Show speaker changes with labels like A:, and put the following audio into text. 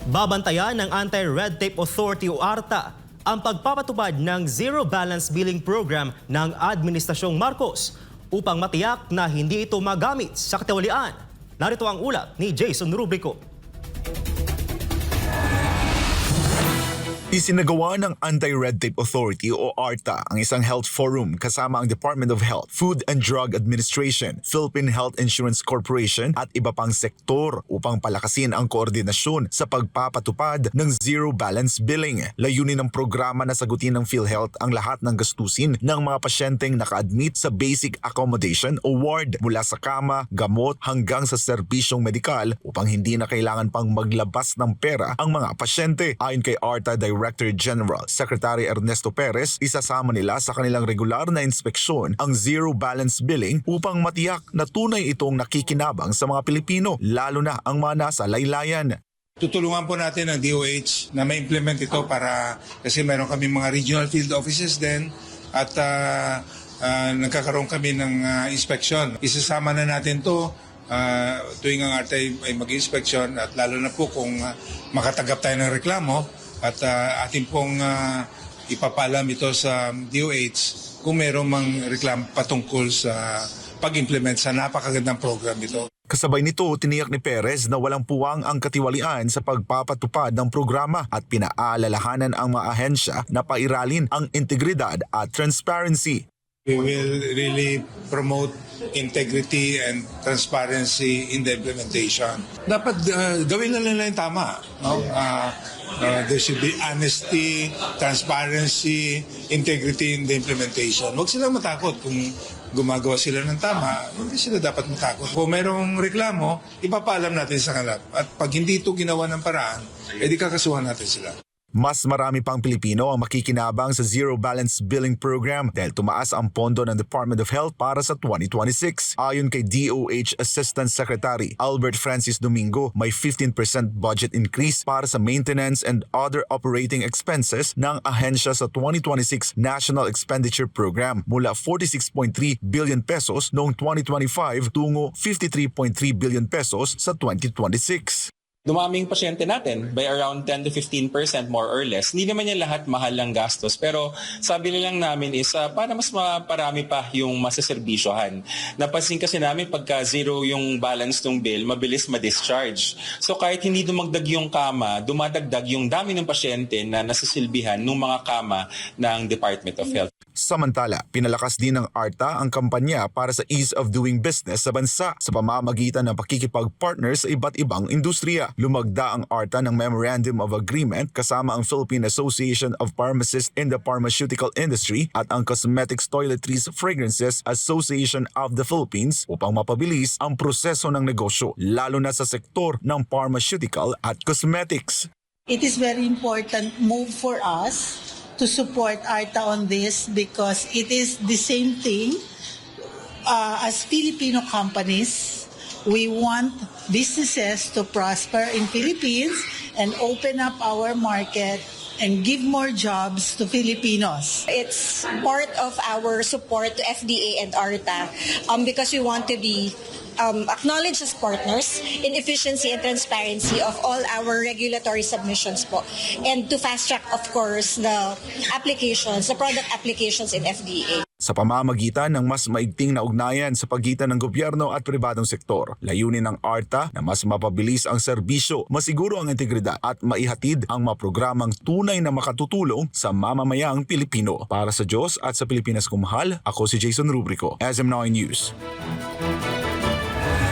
A: Babantayan ng Anti-Red Tape Authority o ARTA ang pagpapatupad ng Zero Balance Billing Program ng Administrasyong Marcos upang matiyak na hindi ito magamit sa katiwalian. Narito ang ulat ni Jason Rubrico.
B: Isinagawa ng Anti-Red Tape Authority o ARTA ang isang health forum kasama ang Department of Health, Food and Drug Administration, Philippine Health Insurance Corporation at iba pang sektor upang palakasin ang koordinasyon sa pagpapatupad ng Zero Balance Billing. Layunin ng programa na sagutin ng PhilHealth ang lahat ng gastusin ng mga pasyenteng naka-admit sa Basic Accommodation o ward mula sa kama, gamot hanggang sa serbisyong medikal upang hindi na kailangan pang maglabas ng pera ang mga pasyente. Ayon kay ARTA Director General Secretary Ernesto Perez, isasama nila sa kanilang regular na inspeksyon ang zero balance billing upang matiyak na tunay itong nakikinabang sa mga Pilipino, lalo na ang mga nasa laylayan.
C: Tutulungan po natin ang DOH na ma-implement ito kasi meron kami mga regional field offices din at nagkakaroon kami ng inspeksyon. Isasama na natin to tuwing ang RTA ay mag-inspeksyon at lalo na po kung makatanggap tayo ng reklamo at atin pong ipapalam ito sa DOH kung meron mang reklamo patungkol sa pag-implement sa napakagandang program ito.
B: Kasabay nito, tiniyak ni Perez na walang puwang ang katiwalian sa pagpapatupad ng programa at pinaalalahanan ang mga ahensya na pairalin ang integridad at transparency.
C: We will really promote integrity and transparency in the implementation. Dapat gawin na nila yung tama. No? There should be honesty, transparency, integrity in the implementation. Huwag silang matakot kung gumagawa sila ng tama, hindi sila dapat matakot. Kung merong reklamo, ipapaalam natin sa kanila. At pag hindi ito ginawa ng paraan, edi kakasuhan natin sila.
B: Mas marami pang Pilipino ang makikinabang sa Zero Balance Billing Program dahil tumaas ang pondo ng Department of Health para sa 2026. Ayon kay DOH Assistant Secretary Albert Francis Domingo, may 15% budget increase para sa maintenance and other operating expenses ng ahensya sa 2026 National Expenditure Program mula 46.3 billion pesos noong 2025 tungo 53.3 billion pesos sa 2026.
D: Dumaming pasyente natin by around 10 to 15% more or less. Hindi naman yan lahat mahal lang gastos. Pero sabi nilang namin is para mas maparami pa yung masaserbisyohan. Napansin kasi namin pagka zero yung balance ng bill, mabilis ma-discharge. So kahit hindi dumagdag yung kama, dumadagdag yung dami ng pasyente na nasasilbihan ng mga kama ng Department of Health.
B: Samantala, pinalakas din ng ARTA ang kampanya para sa ease of doing business sa bansa sa pamamagitan ng pakikipag-partner sa iba't ibang industriya. Lumagda ang ARTA ng Memorandum of Agreement kasama ang Philippine Association of Pharmacists in the Pharmaceutical Industry at ang Cosmetics Toiletries Fragrances Association of the Philippines upang mapabilis ang proseso ng negosyo, lalo na sa sektor ng pharmaceutical at cosmetics.
E: It is very important move for us to support ARTA on this because it is the same thing as Filipino companies. We want businesses to prosper in Philippines and open up our market and give more jobs to Filipinos.
F: It's part of our support to FDA and ARTA because we want to be acknowledged as partners in efficiency and transparency of all our regulatory submissions po. And to fast-track, of course, the product applications in FDA.
B: Sa pamamagitan ng mas maigting na ugnayan sa pagitan ng gobyerno at pribadong sektor, layunin ng ARTA na mas mapabilis ang serbisyo, masiguro ang integridad at maihatid ang mga programang tunay na makatutulong sa mamamayang Pilipino. Para sa Diyos at sa Pilipinas kumahal, ako si Jason Rubrico, SM9 News.